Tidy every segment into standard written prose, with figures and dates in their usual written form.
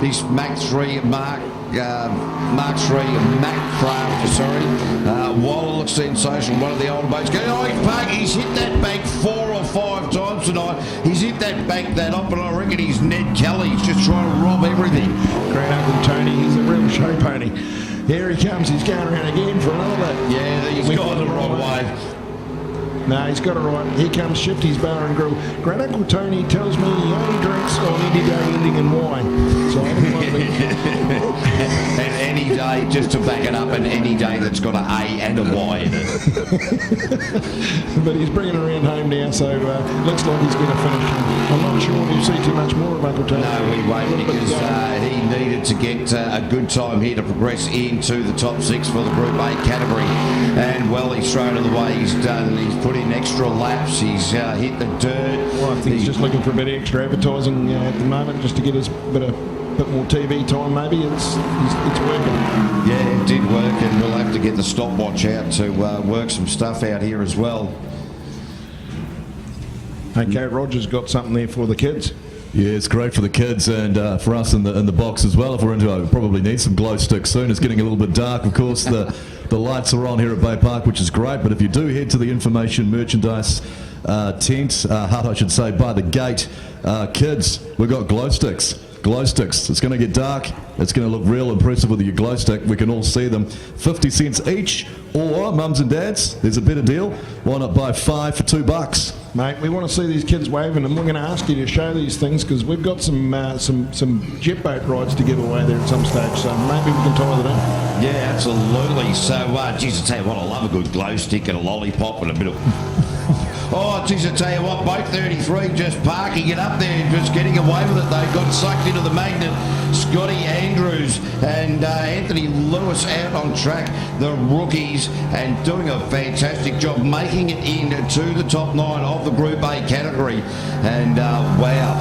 this Mach 3 Mark 3 Mac Crafter, sorry. Waller looks sensational. One of the older boats going, oh, he's hit that bank 4 or 5 times tonight. He's hit that bank that up, and I reckon he's Ned Kelly. He's just trying to rob everything. Great Uncle Tony, he's a real show pony. Here he comes, he's going around again for another lap. Yeah, he's gone the wrong way. No, he's got it right. Here comes Shifty's Bar and Grill. Great Uncle Tony tells me he only drinks on any day ending in wine. So I don't want to be... And any day, just to back it up, and any day that's got an A and a Y in it. But he's bringing her around home now, so looks like he's going to finish. I'm not sure we'll see too much more of Uncle Tony. No, we won't, because he needed to get a good time here to progress into the top 6 for the Group A category. And, well, he's thrown it away. He's done. He's put in extra laps. He's hit the dirt. Well, I think he's just looking for a bit of extra advertising at the moment, just to get us a bit more TV time. Maybe it's working. Yeah, it did work, and we'll have to get the stopwatch out to work some stuff out here as well. Okay, Roger's got something there for the kids. Yeah, it's great for the kids and for us in the box as well. If we're into it, probably need some glow sticks soon. It's getting a little bit dark, of course. The lights are on here at Bay Park, which is great. But if you do head to the information merchandise tent, hut I should say, by the gate, kids, we've got glow sticks. Glow sticks. It's going to get dark. It's going to look real impressive with your glow stick. We can all see them. 50 cents each, or mums and dads, there's a better deal. Why not buy 5 for $2? Mate, we want to see these kids waving, and we're going to ask you to show these things, because we've got some jet boat rides to give away there at some stage, so maybe we can tie that in. Yeah, absolutely. So, geez, I tell you what, I love a good glow stick and a lollipop and a bit of... Oh, geez, I tell you what, boat 33 just parking it up there, just getting away with it. They got sucked into the magnet. Scotty Andrews and Anthony Lewis out on track, the rookies, and doing a fantastic job making it into the top 9 of the Group A category. And wow.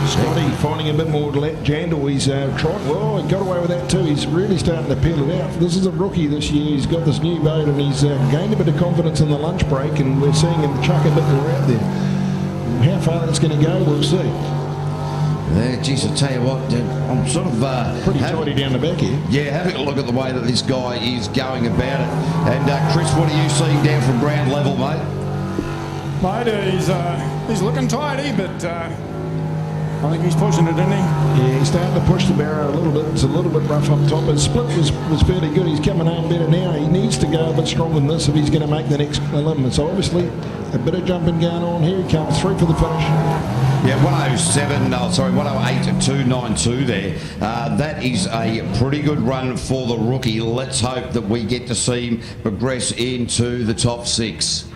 Scotty finding a bit more jandle. He's tried, well, he got away with that too. He's really starting to peel it out. This is a rookie this year. He's got this new boat, and he's gained a bit of confidence in the lunch break, and we're seeing him chuck a bit more out there. How far that's going to go, we'll see. Geez, I tell you what, I'm sort of... pretty tidy down the back here. Yeah, having a look at the way that this guy is going about it. And Chris, what are you seeing down from ground level, mate? Mate, he's looking tidy, but I think he's pushing it, isn't he? Yeah, he's starting to push the barrow a little bit. It's a little bit rough up top. His split was fairly good. He's coming home better now. He needs to go a bit stronger than this if he's going to make the next limit. So obviously, a bit of jumping going on. Here he comes, 3 for the finish. Yeah, 108.292 there. That is a pretty good run for the rookie. Let's hope that we get to see him progress into the top 6.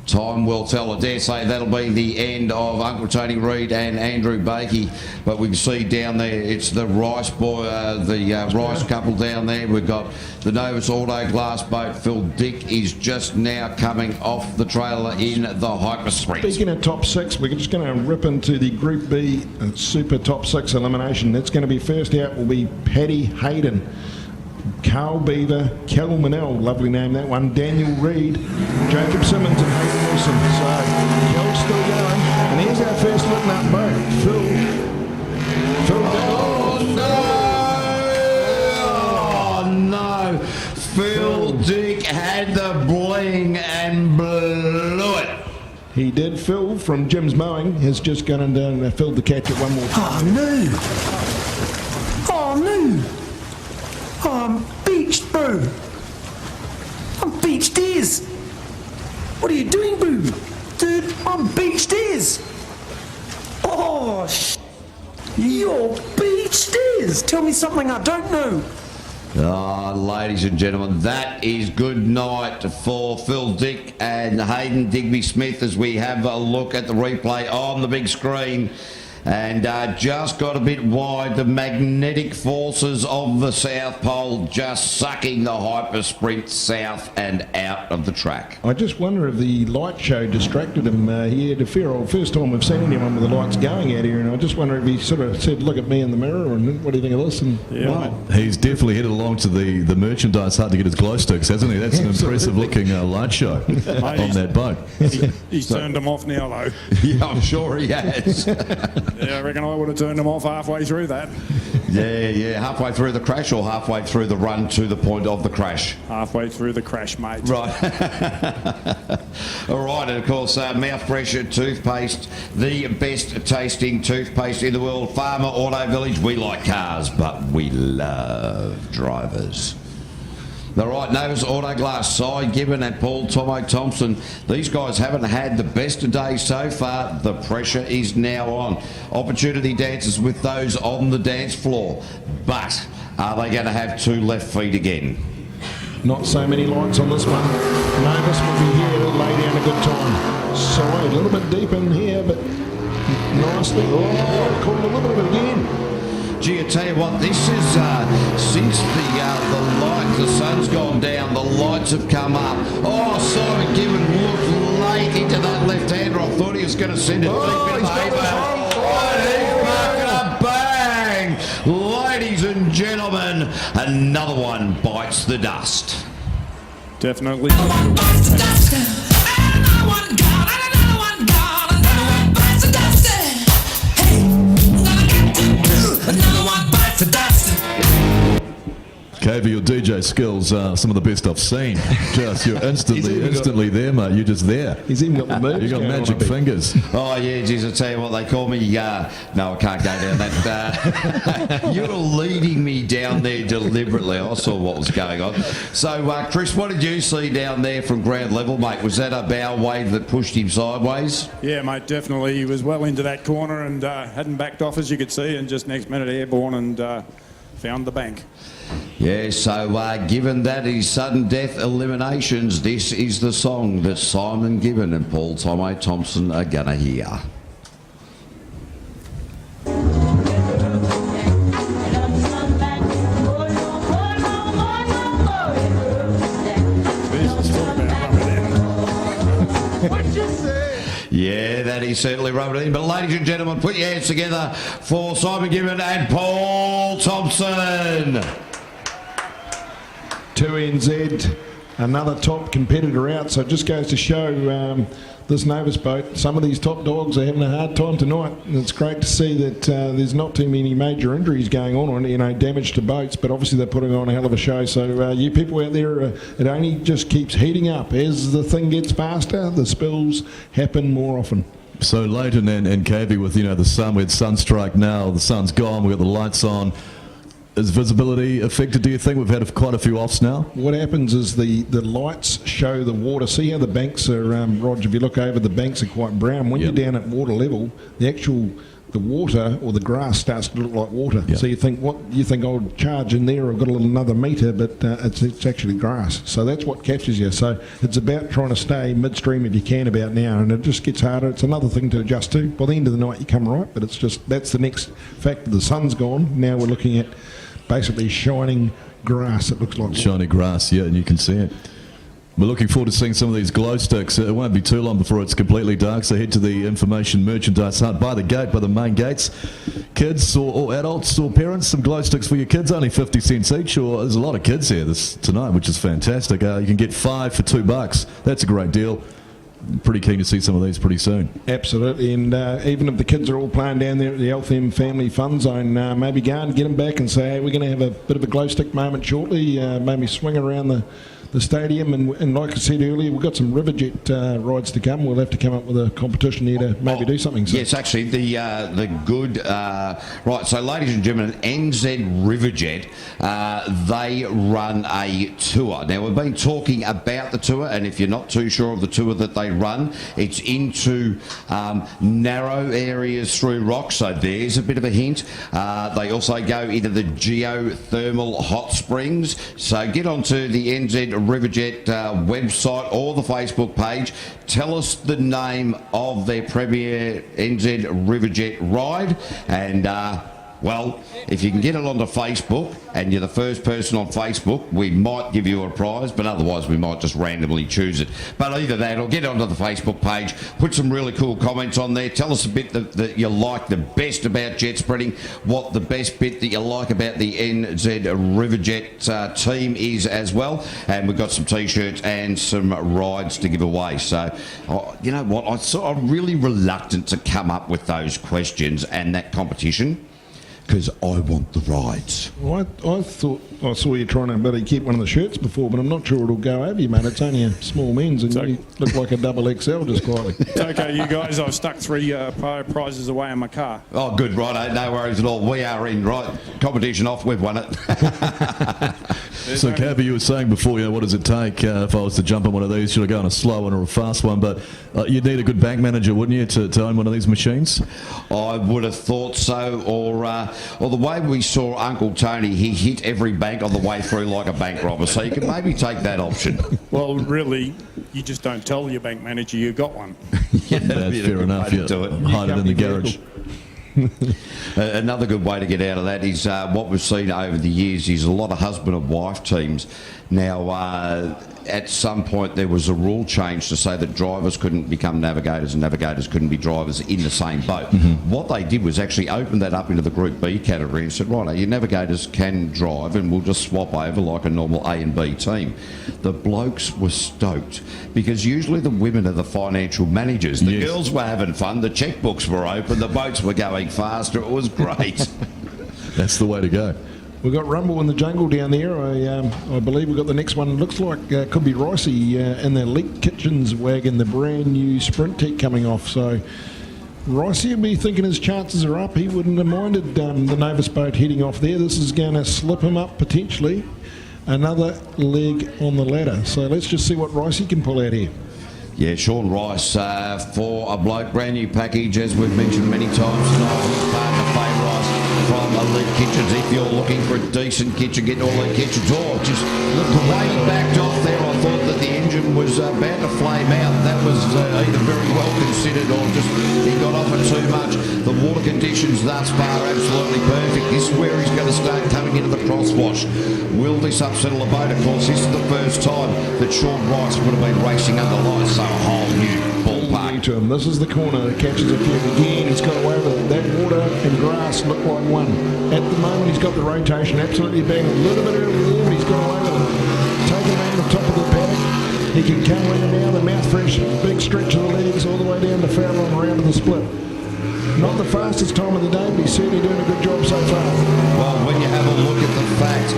Time will tell. I dare say that'll be the end of Uncle Tony Reid and Andrew Bakey. But we can see down there, it's the Rice boy, Rice couple down there. We've got the Novus Auto Glass boat. Phil Dick is just now coming off the trailer in the Hyper Sprint. Speaking of top 6, we're just going to rip into the Group B Super Top 6 elimination. That's going to be first out will be Paddy Hayden, Carl Beaver, Kel Manell, lovely name that one, Daniel Reid, Jacob Simmons and Hayden Wilson. So Kel's still going, and here's our first looking up boat, Phil. Oh no! Phil Dick had the bling and blew it. He did. Phil from Jim's Mowing has just gone and done filled the catch at one more time. Oh no! I'm beached, bro. I'm beached ears. What are you doing, bro? Dude, I'm beached ears. Oh, you're beached ears. Tell me something I don't know. Oh, ladies and gentlemen, that is good night for Phil Dick and Hayden Digby Smith as we have a look at the replay on the big screen. And just got a bit wide. The magnetic forces of the South Pole just sucking the Hyper Sprint south and out of the track. I just wonder if the light show distracted him. He had a fair old first time we've seen anyone with the lights going out here, and I just wonder if he sort of said, look at me in the mirror, and what do you think of this? And Yeah, He's definitely headed along to the merchandise hut to get his glow sticks, hasn't he? That's an impressive looking light show on that boat. he's turned them off now, though. Yeah, I'm sure he has. Yeah, I reckon I would have turned them off halfway through that. Yeah, halfway through the crash or halfway through the run to the point of the crash? Halfway through the crash, mate. Right. All right, and of course, mouth pressure toothpaste, the best tasting toothpaste in the world. Farmer Auto Village, we like cars, but we love drivers. The right Novus Auto Glass, Cy Gibbon and Paul Tomo Thompson. These guys haven't had the best of days so far. The pressure is now on. Opportunity dances with those on the dance floor. But are they going to have 2 left feet again? Not so many lights on this one. Novus will be here to lay down a good time. Cy a little bit deep in here, but nicely. Oh, caught a little bit of it again. Gee, I tell you what, this is since the sun's gone down, the lights have come up. Oh, Simon Gibbon looked late into that left-hander. I thought he was going to send it deep in the hayfield. Oh, and he's back, a bang! Ladies and gentlemen, another one bites the dust. Definitely. One bites the dust, and another one gone, and another one gone, another one bites the dust. Hey, gonna get to another one bites the dust. Cavey, your DJ skills are some of the best I've seen. Just, you're instantly there, mate. You're just there. He's even got the moves. You got going magic on a bit. fingers. Oh, yeah, geez, I tell you what, they call me, no, I can't go down that. You're leading me down there deliberately. I saw what was going on. So, Chris, what did you see down there from ground level, mate? Was that a bow wave that pushed him sideways? Yeah, mate, definitely. He was well into that corner and hadn't backed off, as you could see, and just next minute airborne and found the bank. Yeah, so given that is sudden death eliminations, this is the song that Simon Gibbon and Paul Tomo Thompson are going to hear. Yeah, that is certainly rubbing it in. But ladies and gentlemen, put your hands together for Simon Gibbon and Paul Thompson. 2 NZ, another top competitor out, so it just goes to show this Novus boat, some of these top dogs are having a hard time tonight, and it's great to see that there's not too many major injuries going on, or, you know, damage to boats, but obviously they're putting on a hell of a show. So you people out there, it only just keeps heating up. As the thing gets faster, the spills happen more often. So Leighton and Cavey with, you know, the sun, we had sunstrike now, the sun's gone, we've got the lights on. Is visibility affected, do you think? We've had quite a few offs now. What happens is the lights show the water. See how the banks are, Roger, if you look over, the banks are quite brown. When Yep. you're down at water level, the water or the grass starts to look like water. Yep. So you think, I'll charge in there, I've got another metre, but it's actually grass. So that's what catches you. So it's about trying to stay midstream if you can about now, and it just gets harder. It's another thing to adjust to. By the end of the night you come right, but it's just, that's the next factor. The sun's gone. Now we're looking at basically shining grass, it looks like. Shiny grass, yeah, and you can see it. We're looking forward to seeing some of these glow sticks. It won't be too long before it's completely dark, so head to the information merchandise hut by the gate, by the main gates. Kids or adults or parents, some glow sticks for your kids, only 50 cents each, or there's a lot of kids here tonight, which is fantastic. You can get 5 for $2. That's a great deal. Pretty keen to see some of these pretty soon. Absolutely, and even if the kids are all playing down there at the LTM Family Fun Zone, maybe go and get them back and say, hey, we're going to have a bit of a glow stick moment shortly, maybe swing around the stadium, and like I said earlier, we've got some Riverjet rides to come. We'll have to come up with a competition here to maybe do something. So. Yes, actually, the good right. So, ladies and gentlemen, Enzed Riverjet, they run a tour. Now, we've been talking about the tour, and if you're not too sure of the tour that they run, it's into narrow areas through rocks. So there's a bit of a hint. They also go into the geothermal hot springs. So get onto the Enzed Riverjet website or the Facebook page. Tell us the name of their premier Enzed Riverjet ride, and Well, if you can get it onto Facebook and you're the first person on Facebook, we might give you a prize, but otherwise we might just randomly choose it. But either that or get onto the Facebook page, put some really cool comments on there. Tell us a bit that you like the best about jet sprinting, what the best bit that you like about the Enzed Riverjet team is as well. And we've got some T-shirts and some rides to give away. So, you know what, I'm really reluctant to come up with those questions and that competition, because I want the rides. Well, I thought I saw you trying to bloody keep one of the shirts before, but I'm not sure it'll go over you, mate. It's only a small men's, and you look like a double XL just quietly. It's okay, you guys. I've stuck 3 prizes away in my car. Oh, good, right. No worries at all. We are in, right? Competition off. We've won it. So, Cabby, you were saying before, you know, what does it take if I was to jump on one of these? Should I go on a slow one or a fast one? But you'd need a good bank manager, wouldn't you, to own one of these machines? I would have thought so. Or the way we saw Uncle Tony, he hit every bank on the way through like a bank robber. So you can maybe take that option. Well, really, you just don't tell your bank manager you got one. Yeah, That's fair enough. Yeah. Hide it in the garage. Another good way to get out of that is what we've seen over the years is a lot of husband and wife teams. Now, at some point there was a rule change to say that drivers couldn't become navigators and navigators couldn't be drivers in the same boat. What they did was actually open that up into the Group B category and said, right, your navigators can drive and we'll just swap over like a normal A and B team. The blokes were stoked because usually the women are the financial managers. The girls were having fun, the checkbooks were open, the boats were going faster. It was great. That's the way to go. We've got Rumble in the Jungle down there. I believe we've got the next one. Looks like could be Ricey in the Elite Kitchens wagon, the brand new Sprint Tech coming off. So Ricey will be thinking his chances are up. He wouldn't have minded the Novus boat heading off there. This is going to slip him up potentially another leg on the ladder. So let's just see what Ricey can pull out here. Yeah, Sean Rice for a bloke, brand new package, as we've mentioned many times tonight. His partner, Faye Rice from Elite Kitchens. If you're looking for a decent kitchen, get Elite Kitchens. Oh, just look, the way he backed off there, I thought that the engine was about to flame out. That was either very well considered or just he got off it too much. The water conditions thus far absolutely perfect. This is where he's going to start coming into the crosswash. Will this upsettle the boat? Of course, this is the first time that Sean Rice would have been racing under lights, so a whole new ballpark. To him. This is the corner that catches a few again. He's got away with it. That water and grass look like one. At the moment, he's got the rotation absolutely bang. A little bit early there, but he's got away with it. Taking around the top of the paddock. He can come around now, the mouth fresh, big stretch of the legs all the way down to Fowler and around to the split. Not the fastest time of the day, but he's certainly doing a good job so far. Well, when you have a look at the fact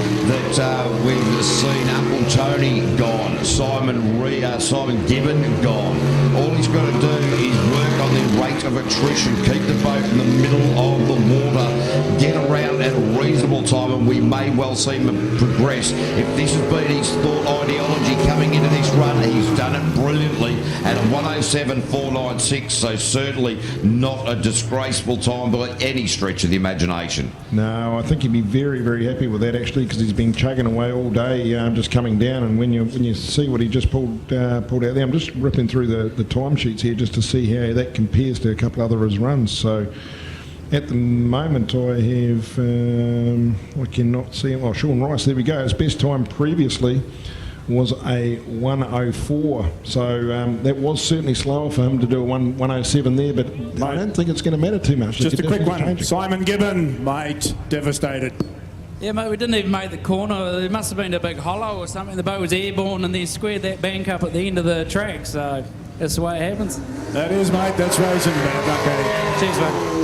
that we've seen Uncle Tony gone, Simon Gibbon gone, all he's got to do is work on the rate of attrition, keep the boat in the middle of the water, get around at a reasonable time, and we may well see him progress. If this has been his thought ideology coming into this run, he's done it brilliantly at a 107.496, so certainly not a disgraceful time by any stretch of the imagination. No, I think he'd be very, very happy with that actually, because he's been chugging away all day, just coming down. And when you see what he just pulled out there, I'm just ripping through the timesheets here just to see how that compares to a couple other of his runs. So at the moment, I have I cannot see him. Oh, Sean Rice, there we go. His best time previously was a 104, so that was certainly slower for him to do a 107 there, but I don't think it's going to matter too much. Just a quick one. Simon Gibbon, mate, devastated. Yeah, mate, we didn't even make the corner. There must have been a big hollow or something. The boat was airborne and they squared that bank up at the end of the track, so that's the way it happens. That is, mate, that's racing, man. Okay. Cheers, mate.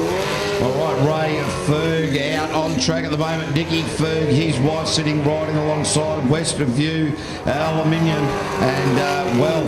All right, Ray Ferg out on track at the moment. Nicky Ferg, his wife sitting riding alongside Western View Aluminium. And, well,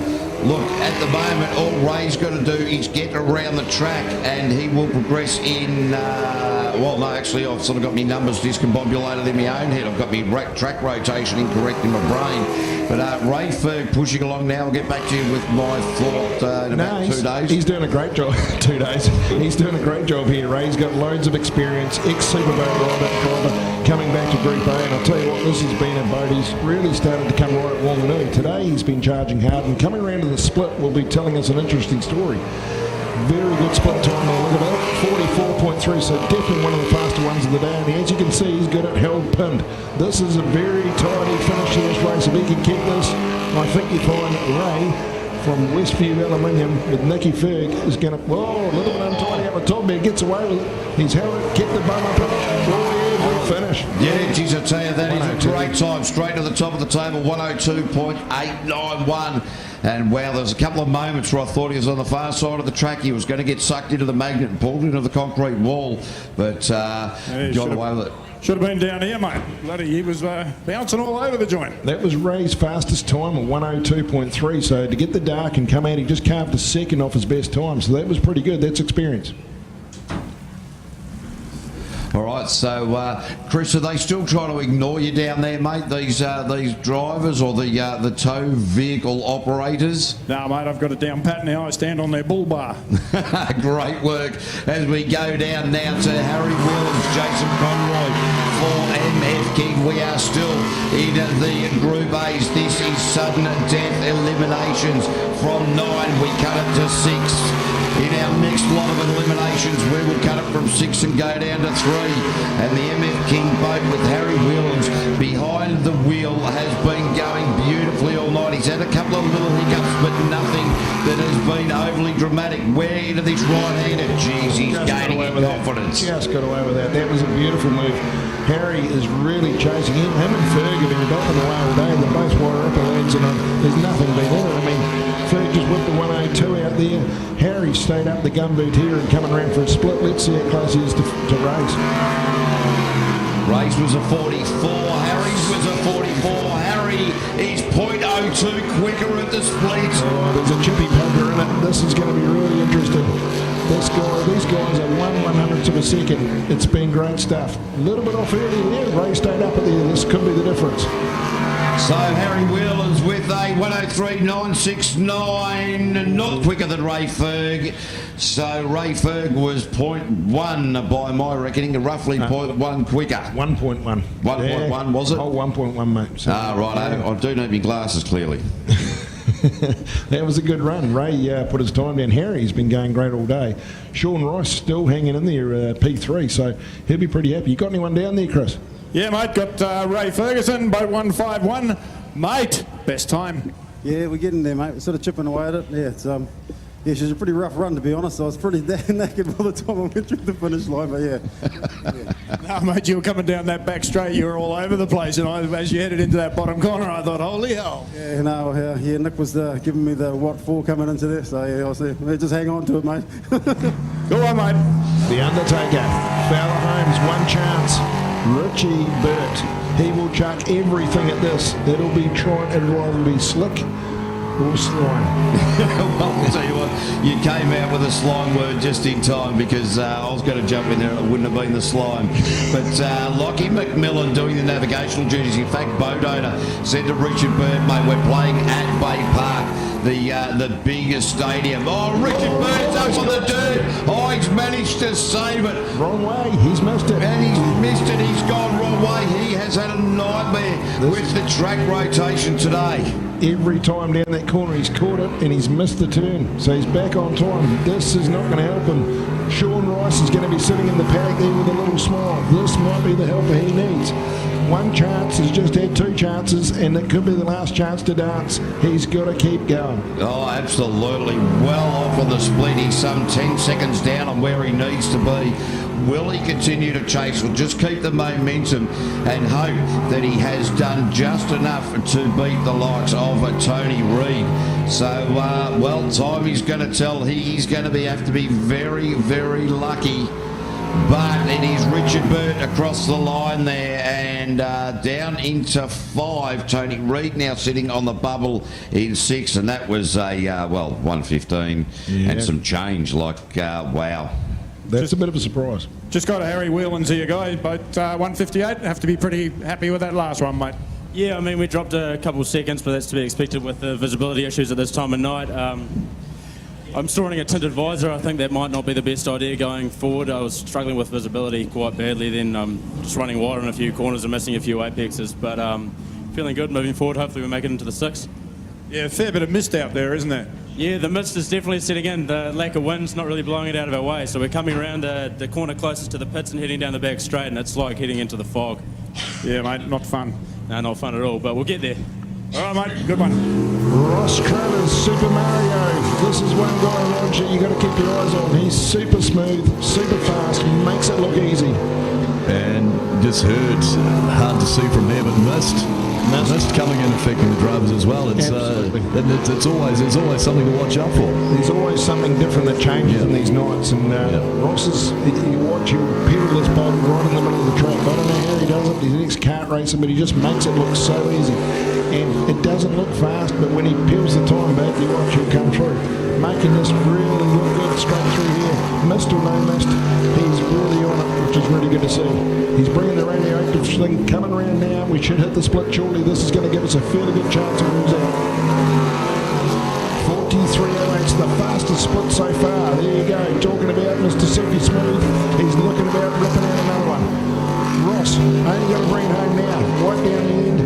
look, at the moment, all Ray's got to do is get around the track and he will progress in... well, no, actually, I've sort of got my numbers discombobulated in my own head. I've got my track rotation incorrect in my brain. But Ray Ferg pushing along now. I'll get back to you with my thought in about 2 days. He's doing a great job. 2 days. He's doing a great job here. Ray's got loads of experience. Ex-Superboat driver coming back to Group A. And I'll tell you what, this has been a boat. He's really started to come right at Wanganui. Today he's been charging hard. And coming around to the split will be telling us an interesting story. Very good split time there. Look at that, 44.3. So definitely one of the faster ones of the day. And as you can see, he's got it held pinned. This is a very tidy finish to this race. If he can keep this, I think you find Ray from Westview Aluminium with Nicky Ferg is going to, whoa, a little bit untidy up the top there, gets away with it. He's held it, kept the bum up. Oh, yeah, good finish. Yeah, geez, I tell you, that is a great time. Straight to the top of the table, 102.891. And wow, there was a couple of moments where I thought he was on the far side of the track. He was going to get sucked into the magnet and pulled into the concrete wall, but got away with it. Should have been down here, mate. Bloody, he was bouncing all over the joint. That was Ray's fastest time at 102.3. So to get the dark and come out, he just carved a second off his best time. So that was pretty good. That's experience. All right, so Chris, are they still trying to ignore you down there, mate? These drivers or the tow vehicle operators? No, mate, I've got it down pat now. I stand on their bull bar. Great work as we go down now to Harry Williams, Jason Conroy for MF King. We are still in the Group A's. This is sudden death eliminations. From 9, we cut it to 6. In our next lot of eliminations, we will cut it from 6 and go down to 3. And the MF King boat with Harry Williams behind the wheel has been going beautifully all night. He's had a couple of little hiccups, but nothing that has been overly dramatic. Where into this right-hander? Jeez, he's gaining in confidence. Just got away with that. That was a beautiful move. Harry is really chasing him. Him and Ferg have been bopping away all day. They're both wire upper legs, and there's nothing been in it. I mean, Ferg just whipped the 102 out there. Harry stayed up the gumboot here and coming around for a split. Let's see how close he is to race. Race was a 44. Harry's was a 44. Harry is .02 quicker at the split. Oh, there's a chippy poker in it. This is going to be really interesting. These guys are 1/100th of a second. It's been great stuff. A little bit off early there. Ray stayed up at the end. This could be the difference. So Harry Wheeler's with a 103.969, not quicker than Ray Ferg. So Ray Ferg was 0.1 by my reckoning, roughly 0.1 quicker. 1.1. 1.1 was it? Oh, 1.1, mate. So, right. I do need my glasses clearly. That was a good run. Ray put his time down. Harry's been going great all day. Sean Rice still hanging in there, P3, so he'll be pretty happy. You got anyone down there, Chris? Yeah, mate, got Ray Ferguson, boat 151. Mate, best time. Yeah, we're getting there, mate. We're sort of chipping away at it. Yeah, it's yeah, she's a pretty rough run, to be honest. I was pretty naked by the time I went through the finish line, but yeah. No, mate, you were coming down that back straight. You were all over the place, and as you headed into that bottom corner, I thought, holy hell. Yeah, no, yeah, Nick was giving me the what for coming into this, so yeah, I was there. Just hang on to it, mate. Go on, mate. The Undertaker, Fowler Holmes, one chance. Richie Burt, he will chuck everything at this. It'll either be slick or slime. Well, I'll tell you what, you came out with a slime word just in time because I was going to jump in there and it wouldn't have been the slime. But Lockie McMillan doing the navigational duties. In fact, boat owner said to Richard Burt, mate, we're playing at Bay Park, the biggest stadium. Oh, Richard Burt's up on the dirt. Oh, he's managed to save it. Wrong way, he's missed it. And he's missed it, he's gone wrong way. He has had a nightmare with the track rotation today. Every time down that corner he's caught it and he's missed the turn, so he's back on time. This is not going to help him. Sean Rice is going to be sitting in the paddock there with a little smile. This might be the helper he needs. One chance, he's just had 2 chances, and it could be the last chance to dance. He's got to keep going. Oh, absolutely. Well off on the split. He's some 10 seconds down on where he needs to be. Will he continue to chase? Will just keep the momentum and hope that he has done just enough to beat the likes of Tony Reid. So, well, time is going to tell. He's going to have to be very, very lucky. But it is Richard Burt across the line there and down into 5. Tony Reid now sitting on the bubble in 6, and that was a, 115 and some change. Wow. That's a bit of a surprise. Just got a Harry Whelan's here, guy. Boat 158. Have to be pretty happy with that last one, mate. Yeah, I mean, we dropped a couple of seconds, but that's to be expected with the visibility issues at this time of night. I'm still running a tinted visor. I think that might not be the best idea going forward. I was struggling with visibility quite badly then, just running wide on a few corners and missing a few apexes, but feeling good moving forward. Hopefully we make it into the 6. Yeah, a fair bit of mist out there, isn't there? Yeah, the mist is definitely setting in. The lack of wind's not really blowing it out of our way. So we're coming around the corner closest to the pits and heading down the back straight, and it's like heading into the fog. Yeah, mate, not fun. No, not fun at all, but we'll get there. All right, mate, good one. Ross Travis, Super Mario. This is one guy, Roger, you got to keep your eyes on. He's super smooth, super fast, makes it look easy. And just heard, hard to see from there, but mist coming in affecting the drivers as well. It's there's always something to watch out for. There's always something different that changes in these nights. And Ross is, you watch him peel this bolt right in the middle of the track. I don't know how he does it. He's an ex-kart racer, but he just makes it look so easy. And it doesn't look fast, but when he peels the time back, you watch him come through, making this really look good straight through here. Mist or no mist, he's really on it, which is really good to see. He's bringing the radioactive thing coming around now. We should hit the split shortly. This is going to give us a fairly good chance of who's out. 43.08's the fastest split so far. There you go. Talking about Mr. Silky Smooth. He's looking about ripping out another one. Ross only got to bring it home now. Right down the end,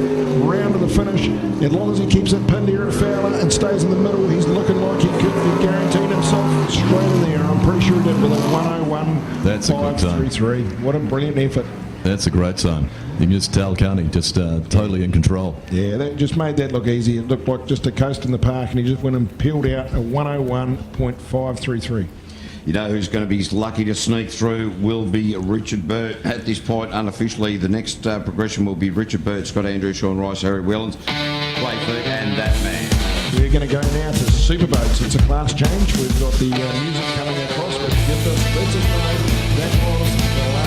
round to the finish. As long as he keeps it pinned here at Fowler and stays in the middle, he's looking like he could be guaranteed himself straight in there. I'm pretty sure he did with a 101. That's a good time. 5.33. What a brilliant effort. That's a great sign. You can just tell, can't he? Just totally in control. Yeah, that just made that look easy. It looked like just a coast in the park, and he just went and peeled out a 101.533. You know who's going to be lucky to sneak through will be Richard Burt. At this point, unofficially, the next progression will be Richard Burt, Scott Andrews, Sean Rice, Harry Wellens, Clayford, and that man. We're going to go now to Superboats. It's a class change. We've got the music coming across, which gives us, let's information. That was the last